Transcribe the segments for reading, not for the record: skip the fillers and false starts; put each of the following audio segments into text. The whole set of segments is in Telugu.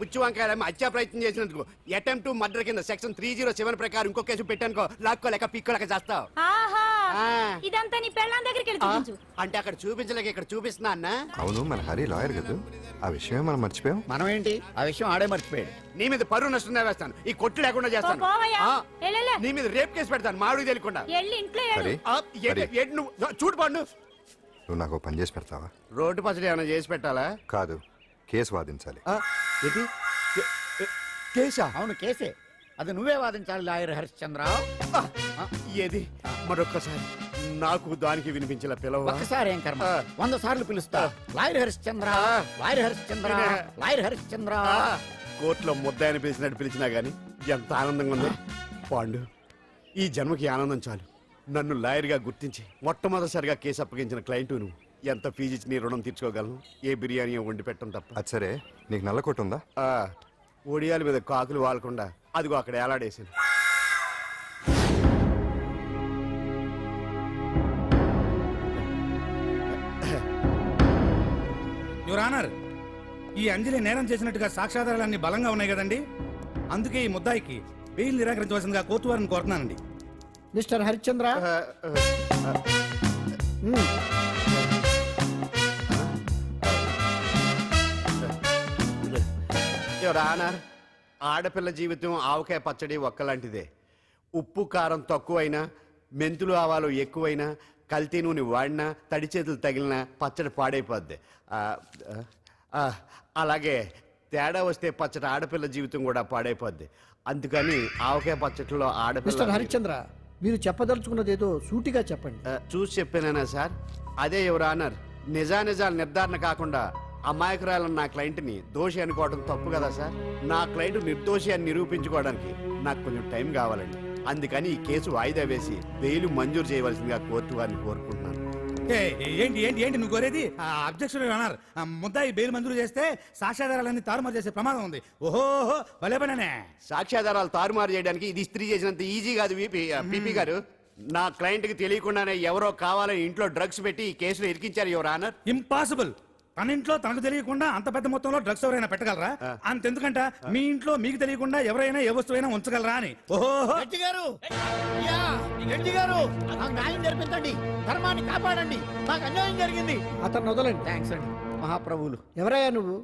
పుచ్చి వంకాయ హత్యా ప్రయత్నం చేసినందుకు అటెంప్ట్ టు మర్డర్ కింద సెక్షన్ 307 ప్రకారం ఇంకో కేసు పెట్టానుకో లాక్కోలేక పిక్కోలేక చేస్తావు. ఇదంతా నీ పెళ్ళాం దగ్గరికి వెళ్ళి చూపించు. అంటే అక్కడ చూపించలేక ఇక్కడ చూపిస్తున్నా అన్న. అవును, మన హరి లాయర్ కదా, ఆ విషయమే మనం మర్చిపోయాం. మనం ఏంటి ఆ విషయం ఆడే మర్చిపోయాడు. నీ మీద పరువు నష్టం వేస్తాను, ఈ కొట్టు లేకుండా చేస్తాను. నీ మీద రేప్ కేసు పెడతాను మాడు తెలియకుండా. చూడు పండు, నువ్వు నాకు పని చేసి పెడతావా? రోడ్డు పచ్చడి ఏమైనా చేసి పెట్టాలా? కాదు, కేసు వాదించాలి. కేసా? అవును కేసే, అది నువ్వే వాదించాలి లాయర్ హరిశ్చంద్ర. ఏది మరొక్కసారి నాకు దానికి వినిపించిన పిలవ. ఒక్కసారి ఏం కర్మ, 100 సార్లు పిలుస్తా. Lawyer Harishchandra, lawyer Harishchandra, lawyer Harishchandra. కోర్టులో ముద్దాయని పిలిచినట్టు పిలిచినా గానీ ఎంత ఆనందంగా ఉంది పాండు. ఈ జన్మకి ఆనందం చాలు. నన్ను లాయర్గా గుర్తించి మొట్టమొదటిసారిగా కేసు అప్పగించిన క్లయింట్ నువ్వు. ఎంత ఫీజు ఇచ్చి నీ రుణం తీర్చుకోగలను? ఏ బిర్యానీ వండి పెట్టడం తప్ప. అది సరే, నీకు నల్ల కొట్టు ఉందా? ఒడియాల మీద కాకులు వాలకుండా అదిగో అక్కడ ఏలాడేసాను. యువర్ ఆనర్, ఈ అంజలి నేరం చేసినట్టుగా సాక్ష్యాధారాలన్నీ బలంగా ఉన్నాయి కదండి. అందుకే ఈ ముద్దాయికి బెయిల్ నిరాకరించవలసిందిగా కోర్టు వారిని కోరుతున్నానండి. మిస్టర్ హరిశ్చంద్ర, యువర్ ఆనర్, ఆడపిల్ల జీవితం ఆవకాయ పచ్చడి ఒక్కలాంటిదే. ఉప్పు కారం తక్కువైనా, మెంతులు ఆవాలు ఎక్కువైనా, కల్తీ నూనె వాడినా, తడి చేతులు తగిలినా పచ్చడి పాడైపోద్ది. అలాగే తేడా వస్తే పచ్చడి ఆడపిల్ల జీవితం కూడా పాడైపోద్ది. అందుకని ఆవకాయ పచ్చడిలో ఆడపిల్ల. మిస్టర్ హరిశ్చంద్ర, మీరు చెప్పదలుచుకున్నది ఏదో సూటిగా చెప్పండి. చూసి చెప్పానా సార్? అదే యువర్ ఆనర్, నిజానిజాలు నిర్ధారణ కాకుండా అమాయకురాలను నా క్లయింట్ని దోషి అనుకోవడం తప్పు కదా సార్. నా క్లయింట్ నిర్దోషి అని నిరూపించుకోవడానికి నాకు కొంచెం టైం కావాలండి. అందుకని ఈ కేసు వాయిదా వేసి బెయిల్ మంజూరు చేయవలసిందిగా కోర్టు వారిని కోరుకుంటున్నాను. ఏంటి ఏంటి ఏంటి నువ్వు కోరేది? అబ్జెక్షన్ అన్నారు. ముద్దాయి బెయిల్ మంజూరు చేస్తే సాక్ష్యాధారాలన్నీ తారుమారు చేసే ప్రమాదం ఉంది. ఓహో భలే పనే. సాక్ష్యాధారాలు తారుమారు చేయడానికి ఇది ఇస్త్రీ చేసినంత ఈజీ కాదు పీపీ గారు. నా క్లయింట్ కి తెలియకుండానే ఎవరో కావాలని ఇంట్లో డ్రగ్స్ పెట్టి ఈ కేసులో ఇరికించారు యువర్ ఆనర్. ఇంపాసిబుల్. తన ఇంట్లో తనకు తెలియకుండా అంత పెద్ద మొత్తంలో డ్రగ్స్ ఎవరైనా పెట్టగలరా? అంతెందుకంట మీ ఇంట్లో మీకు తెలియకుండా ఎవరైనా ఏ వస్తువైనా ఉంచగలరా అని. ఓహో న్యాయం జరిపించండి, ధర్మాన్ని కాపాడండి, నాకు అన్యాయం జరిగింది. అతను వదలండి. థ్యాంక్స్ అండి మహాప్రభువులు. ఎవరయ్యా నువ్వు?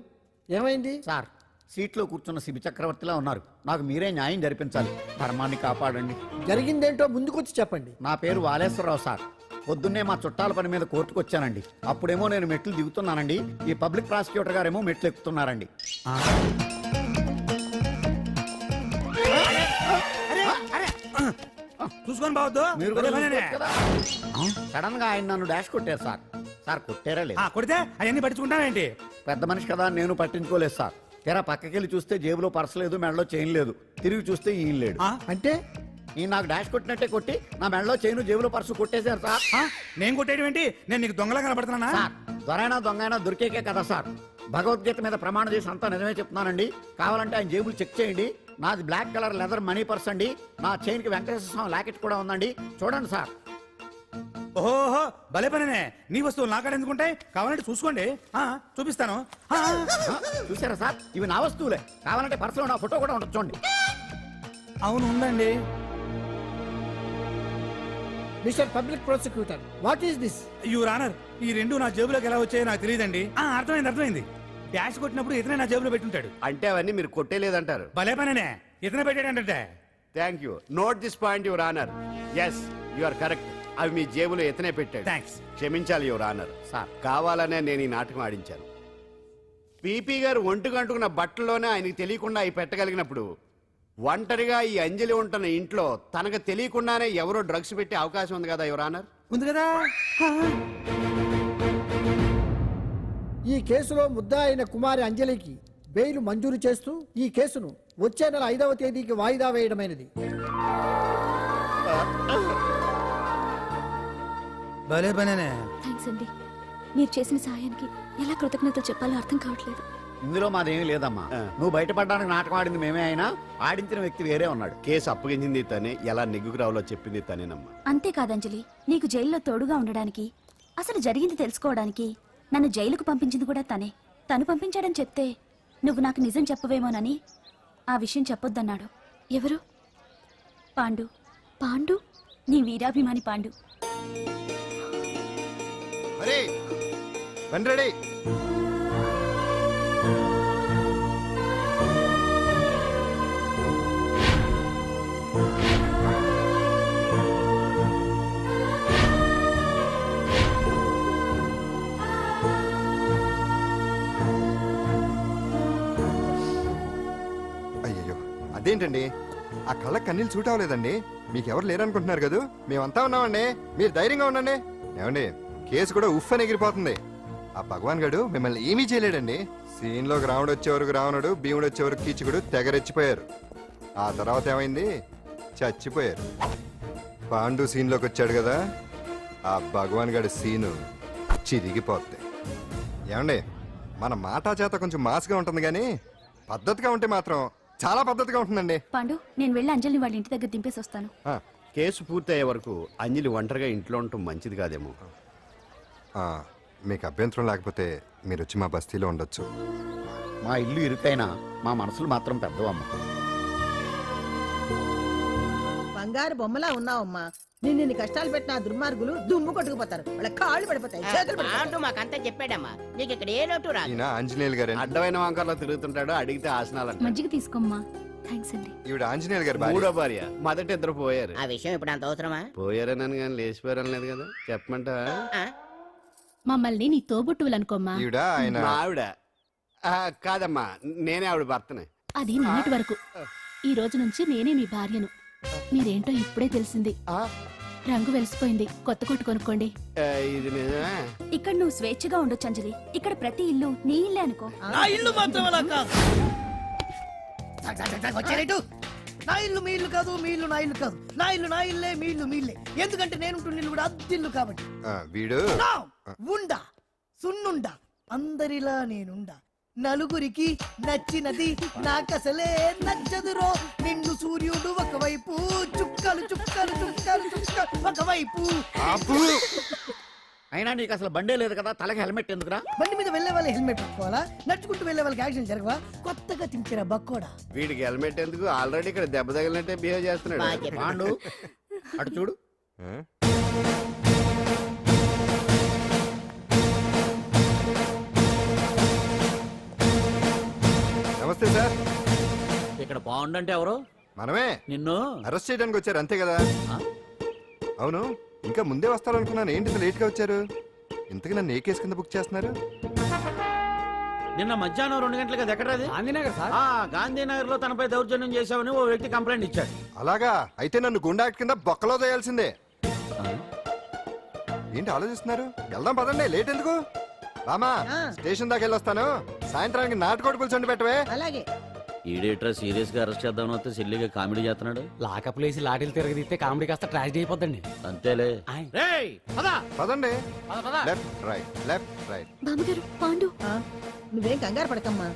ఏమైంది? సార్, సీట్లో కూర్చున్న శిబి చక్రవర్తిలా ఉన్నారు. నాకు మీరే న్యాయం జరిపించాలి, ధర్మాన్ని కాపాడండి. జరిగిందేంటో ముందుకొచ్చి చెప్పండి. నా పేరు వాలేశ్వరరావు సార్. పొద్దున్నే మా చుట్టాల పని మీద కోర్టుకు వచ్చానండి. అప్పుడేమో నేను మెట్లు దిగుతున్నానండి, ఈ పబ్లిక్ ప్రాసిక్యూటర్ గారేమో మెట్లు ఎక్కుతున్నారండి. చూసుకొని బావద్దు. సడన్ గా ఆయన నన్ను డాష్ కొట్టారు సార్. సార్ కొట్టారా లేదు? కొడితే అవన్నీ పట్టించుకుంటావేంటి? పెద్ద మనిషి కదా నేను పట్టించుకోలేదు సార్. తెరా పక్కకెళ్ళి చూస్తే జేబులో పర్స్ లేదు, మెడలో చైన్ లేదు. తిరిగి చూస్తే ఈయన లేడు. అంటే నేను నాకు డాష్ కొట్టినట్టే కొట్టి నా మెడలో చైన్ జేబులో పర్సు కొట్టేశారు సార్. నేను కొట్టేయడం ఏంటి? నేను నీకు దొంగలా కనబడుతున్నా సార్? దొరైనా దొంగైనా దొరికేకే కదా సార్. భగవద్గీత మీద ప్రమాణం చేసి అంతా నిజమే చెప్తున్నానండి. కావాలంటే ఆయన జేబులు చెక్ చేయండి. నాది black colour leather money purse అండి. నా చైన్ కి వెంకటేశ్వర స్వామి లాకెట్ కూడా ఉందండి, చూడండి సార్. ఓహో భలే పనే. నీ వస్తువులు నాకాడ ఎందుకుంటాయి? కావాలంటే చూసుకోండి, చూపిస్తాను. చూసారా సార్, ఇవి నా వస్తువులే. కావాలంటే పర్సులో నా ఫోటో కూడా ఉండొచ్చు చూడండి. అవును ఉందండి. Mister public prosecutor, what is this? Your honour, ఈ రెండు నా జేబులోకి ఎలా వచ్చాయో నాకు తెలియదండి. అర్థమైంది. డాష్ కొట్టినప్పుడు ఇతనే నా జేబులో పెట్టుంటాడు. అంటే అవన్నీ మీరు కొట్టేలేదంటారు? భలే పనే, ఇతనే పెట్టాడంటే. Thank you. Note this point your honour. Yes, you are correct. అవి మీ జేబులో ఎత్తనే పెట్టాడు. థ్యాంక్స్. క్షమించాలి యువర్ ఆనర్. సార్, కావాలనే నేను ఈ నాటకం ఆడించాను. పీపీ గారు ఒంటికంటుకున్న బట్టల్లోనే ఆయనకి తెలియకుండా అవి పెట్టగలిగినప్పుడు ఒంటరిగా ఈ అంజలి ఉంటున్న ఇంట్లో తనకు తెలియకుండానే ఎవరో డ్రగ్స్ పెట్టే అవకాశం ఉంది కదా యువర్ ఆనర్. ఉంది కదా. ఈ కేసులో ముద్దా అయిన కుమారి అంజలికి బెయిల్ మంజూరు చేస్తూ ఈ కేసును వచ్చే నెల 5వ తేదీకి వాయిదా వేయడమైనది. భలే పనే. థాంక్స్ అండి, మీరు చేసిన సహాయానికి ఎలా కృతజ్ఞతలు చెప్పాలో అర్థం కావట్లేదు. ఇందులో మాదేమీ లేదమ్మా. నువ్వు బయటపడడానికి నాటకం ఆడింది మేమే అయినా ఆడించిన వ్యక్తి వేరే ఉన్నాడు. కేసు అప్పగించింది తనే, ఎలా నెగ్గుకు రావాలో చెప్పింది తనేనమ్మా. అంతేకాదంజలి, నీకు జైల్లో తోడుగా ఉండడానికి, అసలు జరిగింది తెలుసుకోవడానికి నన్ను జైలుకు పంపించింది కూడా తనే. తను పంపించాడని చెప్తే నువ్వు నాకు నిజం చెప్పవేమోనని ఆ విషయం చెప్పొద్దన్నాడు. ఎవరు? పాండు. పాండు? నీ వీరాభిమాని పాండు. అరే బండి రెడీ. అయ్యయ్యో అదేంటండి, ఆ కళ్ళకి కన్నీళ్ళు సూట్ అవ్వలేదండి. మీకెవరు లేరనుకుంటున్నారు కదా, మేమంతా ఉన్నామండి. మీరు ధైర్యంగా ఉండండి. ఏమండి, కేసు కూడా ఉఫ్ అని ఎగిరిపోతుంది. ఆ భగవాన్ గడు మిమ్మల్ని ఏమీ చేయలేడండి. సీన్లోకి రావణుడు వచ్చే వరకు రావణుడు, భీముడు వచ్చే వరకు కీచుకుడు తెగరెచ్చిపోయారు. ఆ తర్వాత ఏమైంది? చచ్చిపోయారు. పాండు సీన్లోకి వచ్చాడు కదా, ఆ భగవాన్ గడి సీను చిరిగిపోద్ది. ఏమండి, మన మాటా చేత కొంచెం మాస్గా ఉంటుంది కానీ పద్ధతిగా ఉంటే మాత్రం చాలా పద్ధతిగా ఉంటుందండి. పాండు, నేను వెళ్ళి అంజలిని వాళ్ళ ఇంటి దగ్గర దింపేసి వస్తాను. ఆ, కేసు పూర్తయ్యే వరకు అంజలి ఒంటరిగా ఇంట్లో ఉండటం మంచిది కాదేమో. ఆ, మీకు అభ్యంతరం లేకపోతే మీరు వచ్చి మా బస్తీలో ఉండొచ్చు. మా ఇల్లు ఇరుకైనా మా మనసులు మాత్రం పెద్దవమ్మ. బంగారు బొమ్మలా ఉన్నావమ్మా. నిన్ను కష్టాలు పెట్టిన ఆ దుర్మార్గులు దుమ్ము కొట్టుకుపోతారు. వాళ్ళ కాళ్ళు పడిపోతాయి, చేతులు పడిపోతాయి. అంటూ మాకంతా చెప్పాడమ్మా. నీకు ఇక్కడ ఏ లోటు రాదు. ఈయన ఆంజనేయులు గారు. అడ్డమైన వంకర్లో తిరుగుతుంటాడు, అడిగితే ఆసనాలంట. మజ్జిగ తీసుకోమ్మా. థ్యాంక్స్ అండి. ఈవిడ ఆంజనేయులు గారు భార్య. మూడో భార్య. మొదట ఇద్దరు పోయారు. ఆ విషయం ఇప్పుడు అంత అవసరమా? పోయారనని కానీ లేచిపోయారని లేదు కదా, చెప్పమంట. ఆ? మమ్మల్ని నీ తోబుట్టువులనుకోమ్మా. ఈవిడ ఆయన. మా ఆవిడ కాదమ్మా, నేనే ఆవిడ భర్తనే. అది నిన్నటి వరకు. ఈ రోజు నుంచి నేనే మీ భార్యను. మీరేంటో ఇప్పుడే తెలిసింది. ఆ, రంగు వెలిసిపోయింది. కొత్త కొట్టు కొనుక్కోండి. ఇది నిజమే. ఇక్కడ నువ్వు స్వేచ్ఛగా ఉండొచ్చు అంజలి. ఇక్కడ ప్రతి ఇల్లు నీ ఇల్లే అనుకో. నా ఇల్లు మాత్రం అలా కాదు. వచ్చారేటు? నా ఇల్లు మీ ఇల్లు కాదు, మీ ఇల్లు నా ఇల్లు కాదు. నా ఇల్లు నా ఇల్లే, మీ ఇల్లు మీ ఇల్లే. ఎందుకంటే నేను ఉంటున్న ఇల్లు కూడా అద్దిల్లు కాబట్టి. వీడు నా ఉండా సున్నుండా అందరిలా నేనుండా. నలుగురికి నచ్చినది నాకసలే నచ్చదురో. నిన్ను సూర్యుడు ఒకవైపు, చుక్కలు చుక్కలు చుక్కలు చుక్కలు ఒకవైపు. ఆపు. అయినా నీకు అసలు బండే లేదు కదా, తలకి హెల్మెట్ ఎందుకురా? బండి మీద వెళ్లే వాళ్ళు హెల్మెట్ పెట్టుకోవాలా? నడుచుకుంటూ వెళ్లే వాళ్ళకి యాక్సిడెంట్ జరగవా? కొత్తగా తింటారా బక్కోడా? వీడికి హెల్మెట్ ఎందుకు? ఆల్రెడీ ఇక్కడ దెబ్బ తగిలినట్టే బిహేవ్ చేస్తున్నాడు. బాగా చెప్పావు. పాండు అటు చూడు. ఆ? నమస్తే సార్. ఇక్కడ పాండు అంటే ఎవరు? మనమే. నిన్ను అరెస్ట్ చేయడానికి వచ్చారు అంతే కదా? అవును, ఇంకా ముందే వస్తారనుకున్నాను. ఏంటి లేట్ గా వచ్చారు? ఇంతకు నన్ను ఏ కేసు కింద బుక్ చేస్తున్నారు? నిన్న మధ్యాహ్నం 2 గంటలకు ఎక్కడది? గాంధీనగర్ లో తనపై దౌర్జన్యం చేశామని ఓ వ్యక్తి కంప్లైంట్ ఇచ్చాడు. అలాగా? అయితే నన్ను గుండా యాక్ట్ కింద బొక్కలో చేయాల్సిందే. ఏంటి ఆలోచిస్తున్నారు? వెళ్దాం పదండి, లేట్ ఎందుకు? రామా, స్టేషన్ దాకా వెళ్ళొస్తాను. సాయంత్రానికి నాటుకోడి పులుసు వండి పెట్టవే. అలాగే. ఈడేట్రా సీరియస్ గా అరెస్ట్ చేద్దామని వస్తే సిల్లిగా కామెడీ చేస్తున్నాడు. లాకప్ లేసి లాఠీలు తిరగదీస్తే కామెడీ కాస్త ట్రాజడీ అయిపోద్దండి. అంతేలే. పదండి. Left right, left right. బామ్మగారు, పాండు. నువ్వేం కంగారు పడకమ్మా.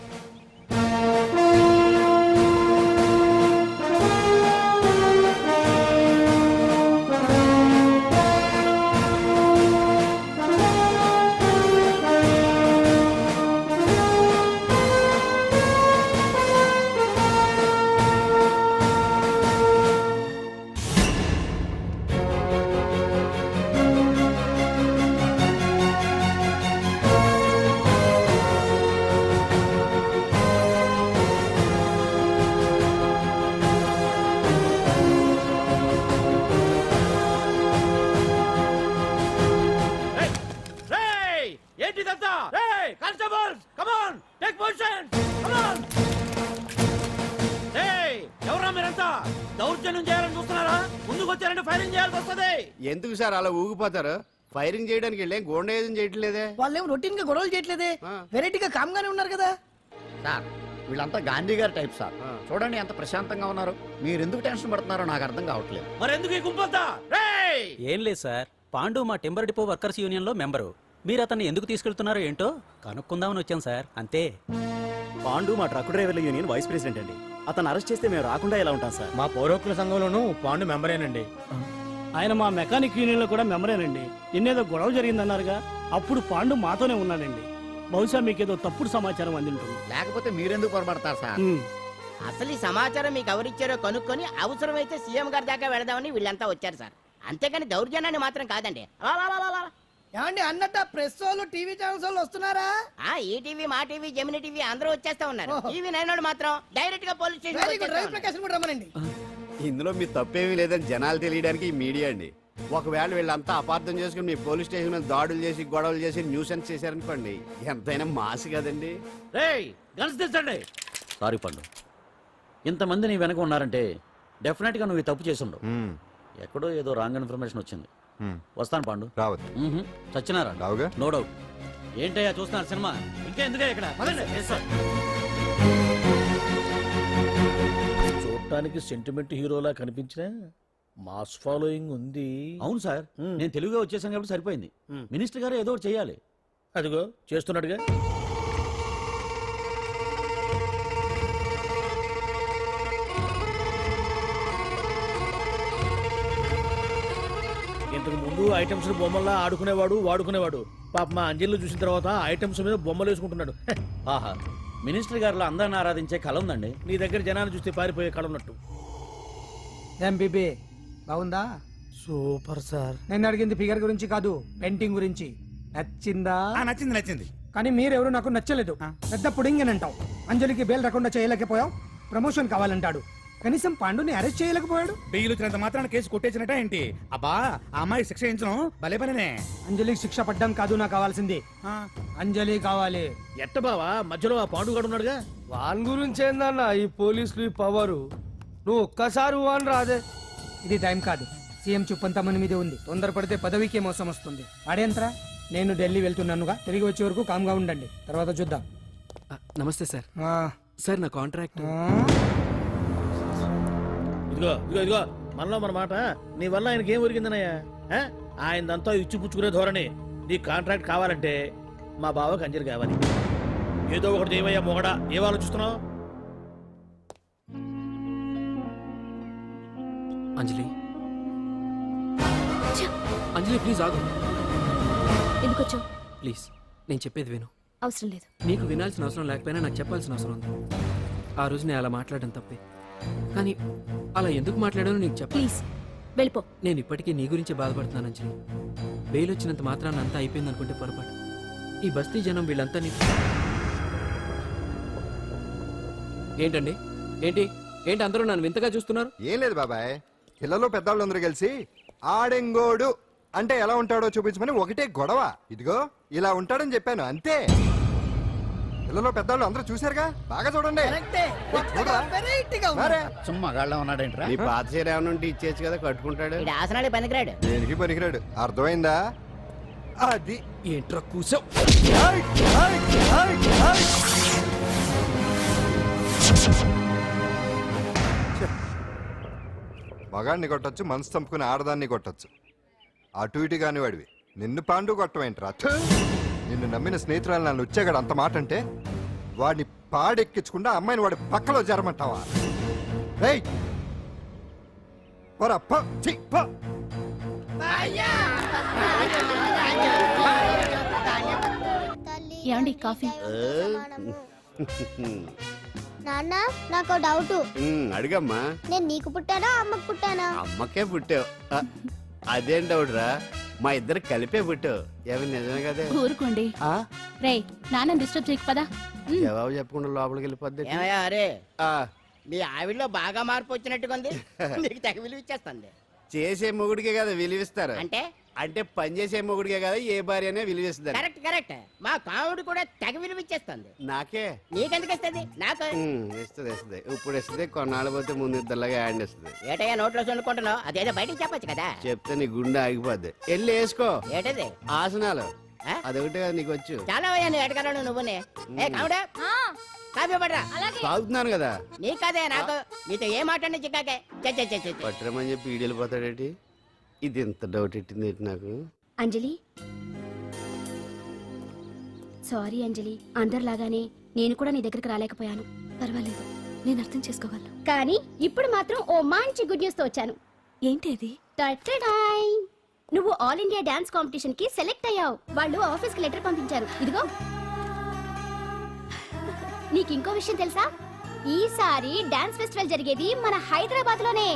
ఏంటిదంతా? Constables, come on, take position, come on. ఎవరా మీరంతా? దౌర్జన్యం చేయాలని చూస్తున్నారా? ముందుకు వచ్చారంటే ఫైరింగ్ చేయాల్సి వస్తుంది. ఎందుకు సార్ అలా ఊగిపోతారు? ఫైరింగ్ చేయడానికి వెళ్ళే గోండేజం చేయట్లేదే. వాళ్ళేం రొటీన్ గా గొడవలు చేయట్లేదే. వెరైటీగా కామ్ గానే ఉన్నారు కదా. సార్, వీళ్ళంతా గాంధీ గారి టైప్ సార్. చూడండి ఎంత ప్రశాంతంగా ఉన్నారు. మీరు ఎందుకు టెన్షన్ పడుతున్నారో నాకు అర్థం కావట్లేదు. మరి ఎందుకు ఈ గుంపంతా? ఏం లేదు సార్, పాండు మా టింబర్ డిపో వర్కర్స్ యూనియన్ లో మెంబరు. మీరు అతన్ని ఎందుకు తీసుకెళ్తున్నారో ఏంటో కనుక్కుందామని వచ్చాం సార్, అంతే. పాండు మా ట్రక్ డ్రైవర్ల యూనియన్ వైస్ ప్రెసిడెంట్ అండి. అతను అరెస్ట్ చేస్తే మేము రాకుండా ఎలా ఉంటాం సార్? మా పౌరోక్ల సంఘంలోనూ పాండు మెంబరేనండి. ఆయన మా మెకానిక్ యూనియన్ లో కూడా మెంబరేనండి. నిన్నేదో గొడవ జరిగిందన్నారుగా, అప్పుడు పాండు మాతోనే ఉన్నాడండి. బహుశా మీకేదో తప్పుడు సమాచారం అందింటుంది లేకపోతే మీరెందుకు పొరపడతారు సార్? అసలు ఈ సమాచారం మీకు ఎవరిచ్చారో కనుక్కొని అవసరమైతే సీఎం గారి దాకా వెళదామని వీళ్ళంతా వచ్చారు సార్. అంతేకాని దౌర్జన్యాన్ని మాత్రం కాదండి. ఏమండి అన్నట్టు ప్రెస్ వాళ్ళు టీవీ ఛానల్స్ వాళ్ళు వస్తున్నారా? ఈ టీవీ మా టీవీ జమిని టీవీ అందరూ వచ్చేస్తా ఉన్నారు. టీవీ నైన్ మాత్రం డైరెక్ట్ గా police very good, Ravi station. Prakasam కూడా రమ్మనండి. ఇందులో మీ తప్పేమీ లేదని జనాలు తెలియడానికి ఈ మీడియా అండి. ఒకవేళ వీళ్ళంతా అపార్థం చేసుకుని మీ పోలీస్ స్టేషన్ మీద దాడులు చేసి గొడవలు చేసి న్యూసెన్స్ చేశారనుకోండి, ఎంతైనా మాసి కదండి. సారీ పండు, ఇంతమంది నీ వెనక ఉన్నారంటే డెఫినెట్ గా నువ్వు ఈ తప్పు చేసుండవు. ఎక్కడో ఏదో రాంగ్ ఇన్ఫర్మేషన్ వచ్చింది. వస్తాను పాండు. రావద్దు. చచ్చినారా? రావుగా. No doubt. ఏంటయ్యా చూస్తున్నారు సినిమా? ఇంకా ఎందుకే ఇక్కడ? చూడటానికి సెంటిమెంట్ హీరోలా కనిపించిన మాస్ ఫాలోయింగ్ ఉంది. అవును సార్, నేను తెలుగుగా వచ్చేసాను కాబట్టి సరిపోయింది. మినిస్టర్ గారు ఏదో ఒకటి చేయాలి. అదిగో చేస్తున్నాడుగా. ఇంతకు ముందు ఐటమ్స్ బొమ్మల్లా ఆడుకునేవాడు, వాడుకునేవాడు. పాప మా అంజలిలో చూసిన తర్వాత ఐటమ్స్ మీద బొమ్మలు వేసుకుంటున్నాడు. ఆహా, మినిస్టర్ గారిలో అందరిని ఆరాధించే కళ ఉందండి. నీ దగ్గర జనాన్ని చూస్తే పారిపోయే కళ ఉన్నట్టు. ఎంబీబీ బాగుందా? Super sir. నేను అడిగింది ఫిగర్ గురించి కాదు, పెయింటింగ్ గురించి. నచ్చిందా? నచ్చింది నచ్చింది. కానీ మీరెవరు నాకు నచ్చలేదు. పెద్ద పుడింగ్ అని అంటావు. అంజలికి బెయిల్ రాకుండా చేయలేకపోయావు. ప్రమోషన్ కావాలంటాడు. కనీసం పాండుని అరెస్ట్ చేయలేకపోయాడు. బెయిల్ వచ్చినంత మాత్రాన కేసు కొట్టేసినట్ట ఏంటి? అబ్బా, ఆ అమ్మాయి శిక్ష వేయించడం భలే పనినే. అంజలికి శిక్ష పడ్డం కాదు నాకు కావాల్సింది. అంజలి కావాలి. ఎట్ట బావా, మధ్యలో ఆ పాండుగాడు ఉన్నాడుగా. వాన్ గురించి ఏందన్నా ఈ పోలీసులు ఈ పవరు? నువ్వు ఒక్కసారి వాన్ రాదే. ఇది టైం కాదు. సీఎం చుప్పంతా మన మీదే ఉంది. తొందరపడితే పదవికే మోసం వస్తుంది. వాడేంతరా? నేను ఢిల్లీ వెళ్తున్నానుగా. తిరిగి వచ్చే వరకు కామ్గా ఉండండి, తర్వాత చూద్దాం. నమస్తే సార్. సార్ నా కాంట్రాక్ట్. ఇదిగో ఇదిగో ఇదిగో, మనలో మన మాట. నీ వల్ల ఆయనకి ఏం ఒరిగిందనయ్యా? ఆయనదంతా ఇచ్చిపుచ్చుకునే ధోరణి. నీ కాంట్రాక్ట్ కావాలంటే మా బావకి అంజలి కావాలి. ఏదో ఒకటి ఏమయ్యా మొగడా, ఏం ఆలోచిస్తున్నావు? అంజలి, అంజలి ప్లీజ్ ఆగు. ఎందుకు వచ్చావు? ప్లీజ్ నేను చెప్పేది విను. అవసరం లేదు. నీకు వినాల్సిన అవసరం లేకపోయినా నాకు చెప్పాల్సిన అవసరం ఉంది. ఆ రోజు నేను అలా మాట్లాడడం తప్పే, కానీ అలా ఎందుకు మాట్లాడానో నీకు చెప్ప. ప్లీజ్ వెళ్ళిపో. నేను ఇప్పటికీ నీ గురించి బాధపడుతున్నాను అంజలి. బెయిల్ వచ్చినంత మాత్రాన్ని అంతా అయిపోయింది అనుకుంటే పొరపాటు. ఈ బస్తీ జనం వీళ్ళంతా నీ... ఏంటండి? ఏంటి ఏంటి అందరూ నన్ను వింతగా చూస్తున్నారు? ఏం లేదు బాబాయ్, పిల్లలు పెద్దవాళ్ళందరూ కలిసి ఆడెంగోడు అంటే ఎలా ఉంటాడో చూపించమని ఒకటే గొడవ. ఇదిగో ఇలా ఉంటాడని చెప్పాను అంతే. పిల్లలు పెద్దవాళ్ళు అందరూ చూశారుగా, బాగా చూడండి. మరే. సుమ్మా గాళ్ళ ఉన్నాడేంట్రా? మీ పాత చీర ఏమైనా ఉంటే ఇచ్చేచ్చు కదా, కట్టుకుంటాడు. ఈడు ఆసనాలే పనికిరాడు. దేనికి పనికిరాడు, అర్థమైందా? అది ఏంట్రా కూసావ్? మగాడిని కొట్టచ్చు, మనసు చంపుకుని ఆడదాన్ని కొట్టచ్చు. అటు ఇటు కాని వాడివి నిన్ను పాండు కొట్టమేంట్రా? నిన్ను నమ్మిన స్నేహితురాలు నన్ను వచ్చాగాడు అంత మాట అంటే వాడిని పాడెక్కించకుండా అమ్మాయిని వాడి పక్కలో జరమంటావా? ఏయ్ పోరా, పో, ఛీ, పో. ఏమండి కాఫీ? నాన్న నాకు డౌట్. అడిగమ్మా. నేను నీకు పుట్టానా అమ్మకు పుట్టానా? అమ్మకే పుట్టావు. అదేం డౌట్ రా, మా ఇద్దరు కలిపే పుట్టావు. ఏమి నిజమే కదే. ఊరుకోండి. రే నాన్న డిస్టర్బ్ చేయకు పదా. జవాబు చెప్పకుండా లోపలికి వెళ్ళిపోద్ది. ఏమయ్యా అరే, మీ ఆవిడలో బాగా మార్పు వచ్చినట్టుగా ఉంది. నీకు తెగ విలువ ఇచ్చేస్తుంది. చేసే మొగుడికే కదా విలువిస్తారు. అంటే అంటే పని చేసే మొగుడికే కదా ఏ భార్య అనే విలువిస్తారు. Correct correct. మా కాముడు కూడా తెగ విలువ ఇచ్చేస్తుంది. నాకే. నీకెందుకు ఇస్తుంది? నాకు ఇస్తుంది ఇస్తుంది. ఇప్పుడు ఇస్తుంది, కొన్నాళ్ళు పోతే ముందు ఇద్దరులాగా హ్యాండ్ ఇస్తుంది. ఏటయ్యా నోట్లో చల్లుకుంటున్నావు? అదేదో బయటికి చెప్పొచ్చు కదా. చెప్తే నీ గుండె ఆగిపోద్ది. వెళ్ళి వేసుకో. ఏటది? ఆసనాలు. అదొకటి కదా నీకు వచ్చు. చాలా అయ్యా నువ్వు ఎడగలను నువ్వునే. ఏ కాముడా, కాఫీ పడరా. తాగుతున్నాను కదా. నీ కదే నాకు. నీతో ఏ మాట్లాడి చిక్కాకే. పట్టరమని చెప్పి ఈడు వెళ్ళిపోతాడేటి? ఇది ఎంత డౌట్ ఎట్టింది ఏంటి నాకు. అంజలి సారీ అంజలి, అందరిలాగానే నేను కూడా నీ దగ్గరికి రాలేకపోయాను. పర్వాలేదు, నేను అర్థం చేసుకోగలను. కానీ ఇప్పుడు మాత్రం ఓ మంచి గుడ్ న్యూస్ తో వచ్చాను. ఏంటి అది? నువ్వు ఆల్ ఇండియా డాన్స్ కాంపిటీషన్ కి సెలెక్ట్ అయ్యావు. వాళ్ళు ఆఫీస్ కి లెటర్ పంపించారు. ఇదిగో నీకు ఇంకో విషయం తెలుసా? ఈసారి డాన్స్ ఫెస్టివల్ జరిగేది మన హైదరాబాద్ లోనే.